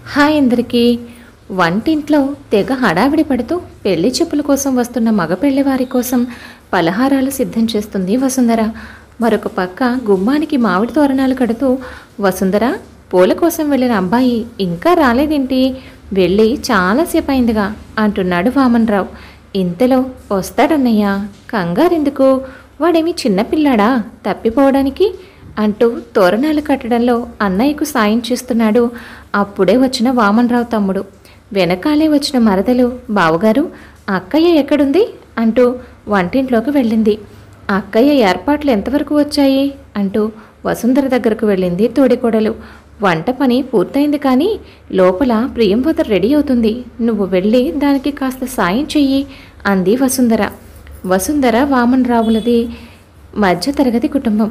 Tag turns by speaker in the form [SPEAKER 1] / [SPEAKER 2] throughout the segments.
[SPEAKER 1] Hi అందరికీ. వంటింట్లో తెగ హడావిడి పడుతూ పెళ్లి చెప్పుల కోసం వస్తున్న మగ పెళ్లివారి కోసం పలహారాలు సిద్ధం చేస్తుంది వసుంధర. మరొక పక్క గుమ్మానికి మామిడి తోరణాలు కడుతూ, వసుంధర, పూల కోసం వెళ్ళిన అబ్బాయి ఇంకా రాలేదేంటి? వెళ్ళి చాలాసేపు అయిందిగా అంటున్నాడు వామన్రావు. ఇంతలో వస్తాడన్నయ్యా, కంగారెందుకు, వాడేమి చిన్నపిల్లాడా తప్పిపోవడానికి అంటూ తోరణాలు కట్టడంలో అన్నయ్యకు సాయం చేస్తున్నాడు అప్పుడే వచ్చిన వామన్రావు తమ్ముడు. వెనకాలే వచ్చిన మరదలు, బావగారు, అక్కయ్య ఎక్కడుంది అంటూ వంటింట్లోకి వెళ్ళింది. అక్కయ్య ఏర్పాట్లు ఎంతవరకు వచ్చాయి అంటూ వసుంధర దగ్గరకు వెళ్ళింది తోడికోడలు. వంట పని పూర్తయింది, కానీ లోపల ప్రియంవద రెడీ అవుతుంది, నువ్వు వెళ్ళి దానికి కాస్త సాయం చెయ్యి అంది వసుంధర. వసుంధర వామన్రావులది మధ్యతరగతి కుటుంబం.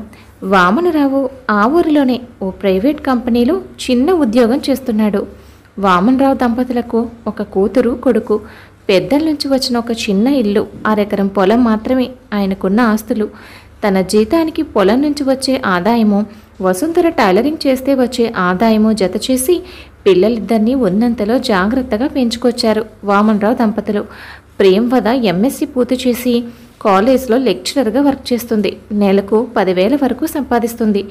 [SPEAKER 1] వామనరావు ఆ ఊరిలోనే ఓ ప్రైవేట్ కంపెనీలో చిన్న ఉద్యోగం చేస్తున్నాడు. వామన్రావు దంపతులకు ఒక కూతురు, కొడుకు. పెద్దల నుంచి వచ్చిన ఒక చిన్న ఇల్లు, 1/2 ఎకరం పొలం మాత్రమే ఆయనకున్న ఆస్తులు. తన జీతానికి పొలం నుంచి వచ్చే ఆదాయము, వసుంధర టైలరింగ్ చేస్తే వచ్చే ఆదాయము జత చేసి పిల్లలిద్దరినీ ఉన్నంతలో జాగ్రత్తగా పెంచుకొచ్చారు వామన్రావు దంపతులు. ప్రియంవద ఎంఎస్సి పూర్తి చేసి కాలేజ్లో లెక్చరర్గా వర్క్ చేస్తుంది. నెలకు 10,000 వరకు సంపాదిస్తుంది.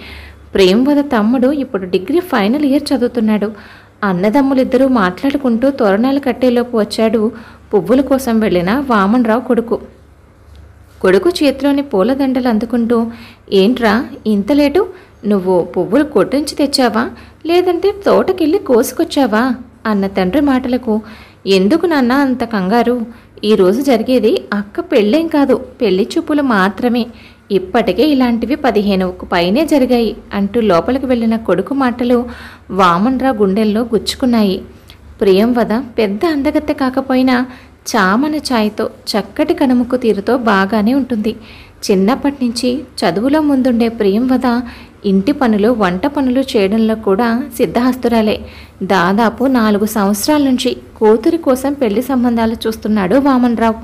[SPEAKER 1] ప్రియంవద తమ్ముడు ఇప్పుడు డిగ్రీ ఫైనల్ ఇయర్ చదువుతున్నాడు. అన్నదమ్ములిద్దరూ మాట్లాడుకుంటూ తోరణాలు కట్టేలోపు వచ్చాడు పువ్వుల కోసం వెళ్ళిన వామన్రావు కొడుకు. కొడుకు చేతిలోని పూలదండలు అందుకుంటూ, ఏంట్రా ఇంత లేటు, నువ్వు పువ్వులు కొట్టించి తెచ్చావా, లేదంటే తోటకెళ్ళి కోసుకొచ్చావా అన్న తండ్రి మాటలకు, ఎందుకు నాన్న అంత కంగారు, ఈరోజు జరిగేది అక్క పెళ్ళేం కాదు, పెళ్లి చూపులు మాత్రమే, ఇప్పటికే ఇలాంటివి 15కు పైనే జరిగాయి అంటూ లోపలికి వెళ్ళిన కొడుకు మాటలు వామన్రావు గుండెల్లో గుచ్చుకున్నాయి. ప్రియంవద పెద్ద అందగత్తె కాకపోయినా చామన ఛాయ్తో, చక్కటి కనుముక్కు తీరుతో బాగానే ఉంటుంది. చిన్నప్పటి నుంచి చదువులో ముందుండే ప్రియంవద ఇంటి పనులు, వంట పనులు చేయడంలో కూడా సిద్ధహస్తురాలే. దాదాపు 4 సంవత్సరాల నుంచి కూతురి కోసం పెళ్లి సంబంధాలు చూస్తున్నాడు వామన్రావు.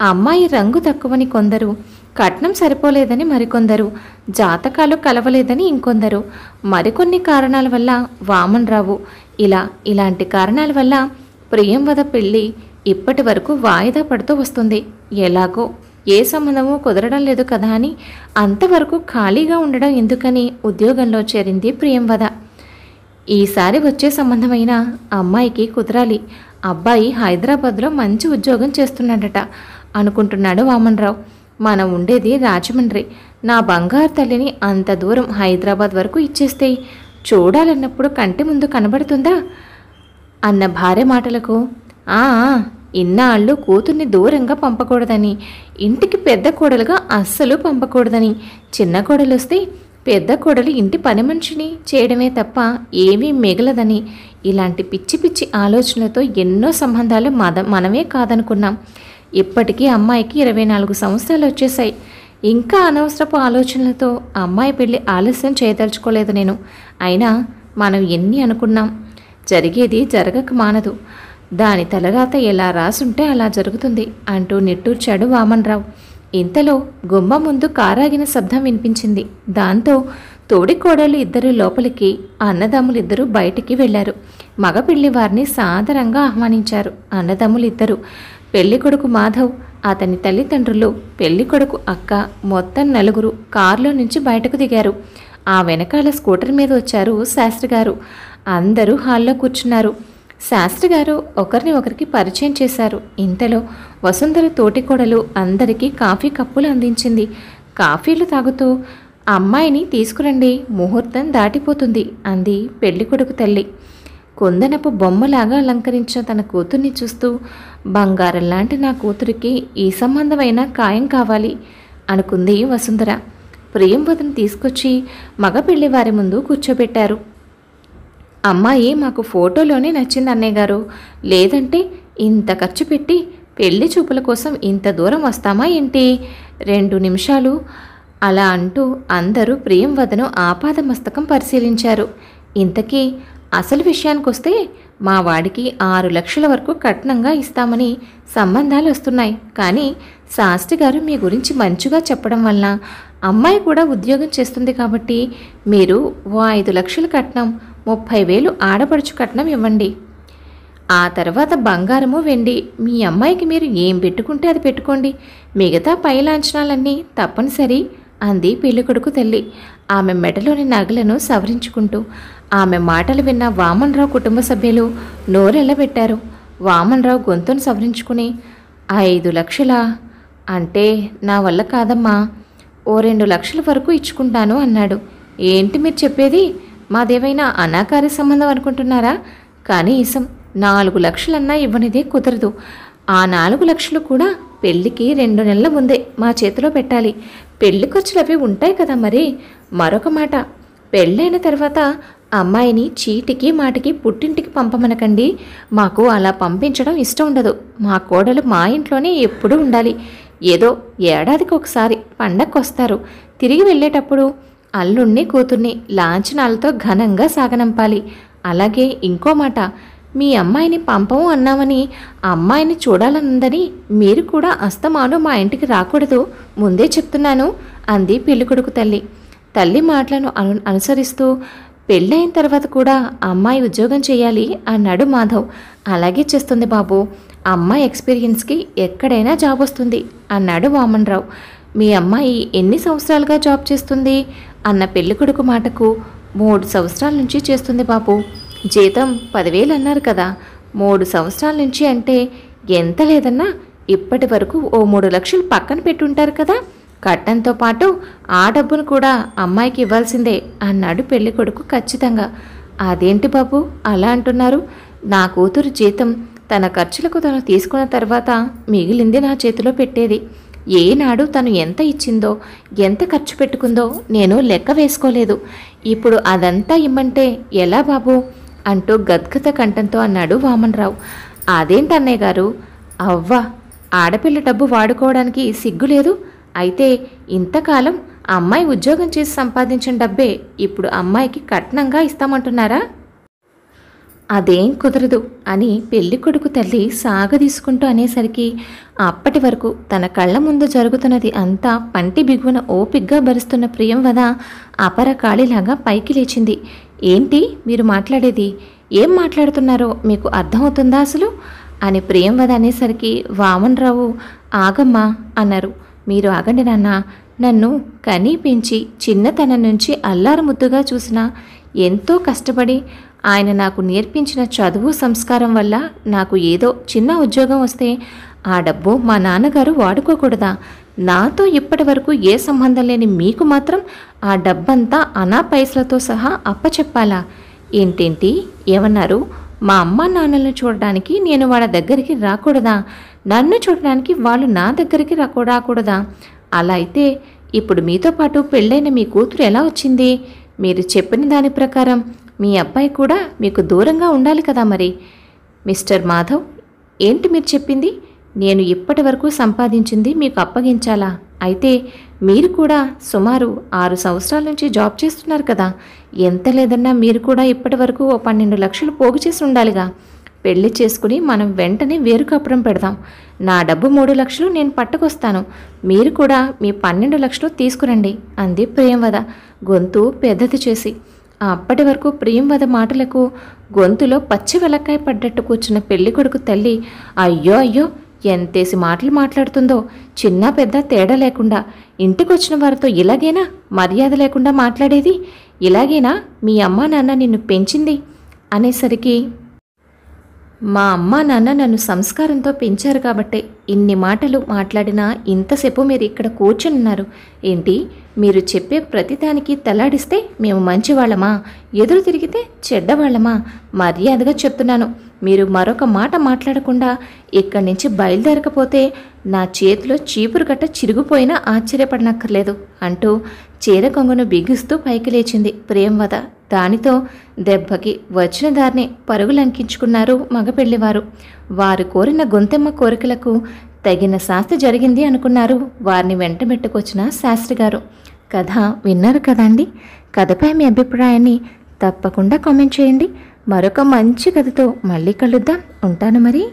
[SPEAKER 1] ఆ అమ్మాయి రంగు తక్కువని కొందరు, కట్నం సరిపోలేదని మరికొందరు, జాతకాలు కలవలేదని ఇంకొందరు, మరికొన్ని కారణాల వల్ల వామన్రావు, ఇలాంటి కారణాల వల్ల ప్రియంవద పెళ్లి ఇప్పటి వరకు వాయిదా పడుతూ వస్తుంది. ఎలాగో ఏ సంబంధమూ కుదరడం లేదు కదా అని అంతవరకు ఖాళీగా ఉండడం ఎందుకని ఉద్యోగంలో చేరింది ప్రియంవద. ఈసారి వచ్చే సంబంధమైన అమ్మాయికి కుదరాలి. అబ్బాయి హైదరాబాద్లో మంచి ఉద్యోగం చేస్తున్నాడట అనుకుంటున్నాడు వామన్రావు. మనం ఉండేది రాజమండ్రి. నా బంగారు తల్లిని అంత దూరం హైదరాబాద్ వరకు ఇచ్చేస్తే చూడాలన్నప్పుడు కంటి ముందు కనబడుతుందా అన్న భార్య మాటలకు, ఇన్నాళ్ళు కూతుర్ని దూరంగా పంపకూడదని, ఇంటికి పెద్ద కోడలుగా అస్సలు పంపకూడదని, చిన్న కోడలు వస్తే పెద్ద కోడలు ఇంటి పని మనిషిని చేయడమే తప్ప ఏమీ మిగలదని, ఇలాంటి పిచ్చి పిచ్చి ఆలోచనలతో ఎన్నో సంబంధాలు మనమే కాదనుకున్నాం. ఇప్పటికీ అమ్మాయికి 24 సంవత్సరాలు వచ్చేసాయి. ఇంకా అనవసరపు ఆలోచనలతో అమ్మాయి పెళ్ళి ఆలస్యం చేయదలుచుకోలేదు నేను. అయినా మనం ఎన్ని అనుకున్నాం, జరిగేది జరగక మానదు. దాని తలరాత ఎలా రాసుంటే అలా జరుగుతుంది అంటూ నిట్టూర్చాడు వామన్రావు. ఇంతలో గుమ్మ ముందు కారాగిన శబ్దం వినిపించింది. దాంతో తోడికోడలు ఇద్దరు లోపలికి, అన్నదమ్ములిద్దరూ బయటికి వెళ్లారు. మగ పెళ్లి వారిని సాదరంగా ఆహ్వానించారు అన్నదమ్ములిద్దరూ. పెళ్లికొడుకు మాధవ్, అతని తల్లిదండ్రులు, పెళ్లికొడుకు అక్క, మొత్తం 4 కారులో నుంచి బయటకు దిగారు. ఆ వెనకాల స్కూటర్ మీద వచ్చారు శాస్త్రి గారు. అందరూ హాల్లో కూర్చున్నారు. శాస్త్రి గారు ఒకరిని ఒకరికి పరిచయం చేశారు. ఇంతలో వసుంధర తోటికోడలు అందరికీ కాఫీ కప్పులు అందించింది. కాఫీలు తాగుతూ, అమ్మాయిని తీసుకురండి, ముహూర్తం దాటిపోతుంది అంది పెళ్లికొడుకు తల్లి. కుందనపు బొమ్మలాగా అలంకరించిన తన కూతుర్ని చూస్తూ, బంగారం లాంటి నా కూతురికి ఈ సంబంధమైన ఖాయం కావాలి అనుకుంది వసుంధర. ప్రియంవదను తీసుకొచ్చి మగ పెళ్లి వారి ముందు కూర్చోబెట్టారు. అమ్మాయి మాకు ఫోటోలోనే నచ్చింది అన్నయ్య గారు, లేదంటే ఇంత ఖర్చు పెట్టి పెళ్లి చూపుల కోసం ఇంత దూరం వస్తామా ఏంటి, 2 నిమిషాలు అలా అంటూ అందరూ ప్రియంవదను ఆపాదమస్తకం పరిశీలించారు. ఇంతకీ అసలు విషయానికొస్తే మా వాడికి 6 లక్షల వరకు కట్నంగా ఇస్తామని సంబంధాలు వస్తున్నాయి. కానీ శాస్త్రి గారు మీ గురించి మంచిగా చెప్పడం వల్ల, అమ్మాయి కూడా ఉద్యోగం చేస్తుంది కాబట్టి మీరు ఓ 5 లక్షలు కట్నం 30,000 ఆడపడుచు కట్నం ఇవ్వండి. ఆ తర్వాత బంగారము వెండి మీ అమ్మాయికి మీరు ఏం పెట్టుకుంటే అది పెట్టుకోండి, మిగతా పై లాంఛనాలన్నీ తప్పనిసరి అంది పెళ్ళికొడుకు తల్లి ఆమె మెడలోని నగలను సవరించుకుంటూ. ఆమె మాటలు విన్న వామన్రావు కుటుంబ సభ్యులు నోరెళ్ళబెట్టారు. వామన్రావు గొంతును సవరించుకుని 5 లక్షలా? అంటే నా వల్ల కాదమ్మా, ఓ 2 లక్షల వరకు ఇచ్చుకుంటాను అన్నాడు. ఏంటి మీరు చెప్పేది? మాదేవైనా అనాకార్య సంబంధం అనుకుంటున్నారా? కనీసం 4 లక్షలన్నా ఇవ్వనిదే కుదరదు. ఆ 4 లక్షలు కూడా పెళ్ళికి 2 నెలల ముందే మా చేతిలో పెట్టాలి. పెళ్లి ఖర్చులు అవి ఉంటాయి కదా. మరి మరొక మాట, పెళ్ళైన తర్వాత అమ్మాయిని చీటికి మాటికి పుట్టింటికి పంపమనకండి. మాకు అలా పంపించడం ఇష్టం ఉండదు. మా కోడలు మా ఇంట్లోనే ఎప్పుడూ ఉండాలి. ఏదో ఏడాదికి ఒకసారి పండక్కి వస్తారు. తిరిగి వెళ్ళేటప్పుడు అల్లుణ్ణి కూతుర్ని లాంఛనాలతో ఘనంగా సాగనంపాలి. అలాగే ఇంకో మాట, మీ అమ్మాయిని పంపము అన్నామని అమ్మాయిని చూడాలనుందని మీరు కూడా అస్తమాను మా ఇంటికి రాకూడదు, ముందే చెప్తున్నాను అంది పెళ్ళికొడుకు తల్లి. తల్లి మాటలను అనుసరిస్తూ పెళ్ళైన తర్వాత కూడా అమ్మాయి ఉద్యోగం చేయాలి అన్నాడు మాధవ్. అలాగే చేస్తుంది బాబు, అమ్మాయి ఎక్స్పీరియన్స్కి ఎక్కడైనా జాబ్ వస్తుంది అన్నాడు వామన్రావు. మీ అమ్మాయి ఎన్ని సంవత్సరాలుగా జాబ్ చేస్తుంది అన్న పెళ్ళికొడుకు మాటకు 3 సంవత్సరాల నుంచి చేస్తుంది బాబు. జీతం 10,000 అన్నారు కదా, 3 సంవత్సరాల నుంచి అంటే ఎంత లేదన్నా ఇప్పటి వరకు ఓ 3 లక్షలు పక్కన పెట్టుంటారు కదా. కట్నంతో పాటు ఆ డబ్బును కూడా అమ్మాయికి ఇవ్వాల్సిందే అన్నాడు పెళ్ళికొడుకు ఖచ్చితంగా. అదేంటి బాబు అలా అంటున్నారు? నా కూతురు జీతం తన ఖర్చులకు తను తీసుకున్న తర్వాత మిగిలింది నా చేతిలో పెట్టేది. ఏనాడు తను ఎంత ఇచ్చిందో ఎంత ఖర్చు పెట్టుకుందో నేను లెక్క వేసుకోలేదు. ఇప్పుడు అదంతా ఇమ్మంటే ఎలా బాబు అంటూ గద్గద కంఠంతో అన్నాడు వామన్రావు. అదేంటన్నయ్య గారు, అవ్వా ఆడపిల్ల డబ్బు వాడుకోవడానికి సిగ్గులేదు? అయితే ఇంతకాలం అమ్మాయి ఉద్యోగం చేసి సంపాదించిన డబ్బే ఇప్పుడు అమ్మాయికి కట్నంగా ఇస్తామంటున్నారా? అదేం కుదరదు అని పెళ్ళికొడుకు తల్లి సాగదీసుకుంటూ అనేసరికి అప్పటి వరకు తన కళ్ళ ముందు జరుగుతున్నది అంతా పంటి బిగువన ఓపిగ్గా భరిస్తున్న ప్రియంవద అపరకాళిలాగా పైకి లేచింది. ఏంటి మీరు మాట్లాడేది? ఏం మాట్లాడుతున్నారో మీకు అర్థమవుతుందా అసలు అని ప్రియంవద అనేసరికి వామన్రావు ఆగమ్మా అన్నారు. మీరు ఆగండి నాన్న, నన్ను కనీ పెంచి చిన్నతనం నుంచి అల్లారు ముద్దుగా చూసిన, ఎంతో కష్టపడి ఆయన నాకు నేర్పించిన చదువు సంస్కారం వల్ల నాకు ఏదో చిన్న ఉద్యోగం వస్తే ఆ డబ్బు మా నాన్నగారు వాడుకోకూడదా? నాతో ఇప్పటి వరకు ఏ సంబంధం లేని మీకు మాత్రం ఆ డబ్బంతా అనా పైసలతో సహా అప్పచెప్పాలా? ఏంటేంటి ఏమన్నారు? మా అమ్మ నాన్నలను చూడడానికి నేను వాళ్ళ దగ్గరికి రాకూడదా? నన్ను చూడడానికి వాళ్ళు నా దగ్గరికి రాకూడదా? అలా అయితే ఇప్పుడు మీతో పాటు పెళ్ళైన మీ కూతురు ఎలా వచ్చింది? మీరు చెప్పిన దాని ప్రకారం మీ అబ్బాయి కూడా మీకు దూరంగా ఉండాలి కదా. మరి మిస్టర్ మాధవ్, ఏంటి మీరు చెప్పింది? నేను ఇప్పటి వరకు సంపాదించింది మీకు అప్పగించాలా? అయితే మీరు కూడా సుమారు 6 సంవత్సరాల నుంచి జాబ్ చేస్తున్నారు కదా. ఎంత లేదన్నా మీరు కూడా ఇప్పటి వరకు 12 లక్షలు పోగు చేసి ఉండాలిగా. పెళ్లి చేసుకుని మనం వెంటనే వేరు కప్పడం పెడదాం. నా డబ్బు 3 లక్షలు నేను పట్టుకొస్తాను, మీరు కూడా మీ 12 లక్షలు తీసుకురండి అంది ప్రియంవద గొంతు పెద్దది చేసి. అప్పటి వరకు ప్రియంవద మాటలకు గొంతులో పచ్చి వెలక్కాయ పడ్డట్టు కూర్చున్న పెళ్ళికొడుకు తల్లి అయ్యో అయ్యో ఎంతేసి మాటలు మాట్లాడుతుందో, చిన్న పెద్ద తేడా లేకుండా ఇంటికొచ్చిన వారితో ఇలాగేనా మర్యాద లేకుండా మాట్లాడేది? ఇలాగేనా మీ అమ్మా నాన్న నిన్ను పెంచింది అనేసరికి, మా అమ్మా నాన్న నన్ను సంస్కారంతో పెంచారు కాబట్టే ఇన్ని మాటలు మాట్లాడినా ఇంతసేపు మీరు ఇక్కడ కూర్చున్నారు ఏంటి? మీరు చెప్పే ప్రతిదానికి తలాడిస్తే మేము మంచివాళ్ళమా, ఎదురు తిరిగితే చెడ్డవాళ్ళమా? మర్యాదగా చెప్తున్నాను, మీరు మరొక మాట మాట్లాడకుండా ఇక్కడి నుంచి బయలుదేరకపోతే నా చేతిలో చీపురు గట్ట చిరిగిపోయినా ఆశ్చర్యపడనక్కర్లేదు అంటూ చీర కొంగును బిగిస్తూ పైకి లేచింది ప్రియంవద. దానితో దెబ్బకి వచ్చిన దారిని పరుగులంకించుకున్నారు మగపెళ్లివారు. వారు కోరిన గొంతెమ్మ కోరికలకు తగిన శాస్తి జరిగింది అనుకున్నారు వారిని వెంటబెట్టుకొచ్చిన శాస్త్రిగారు. కథ విన్నారు కదండి. కథపై మీ అభిప్రాయాన్ని తప్పకుండా కామెంట్ చేయండి. మరొక మంచి కథతో మళ్ళీ కలుద్దాం. ఉంటాను మరి.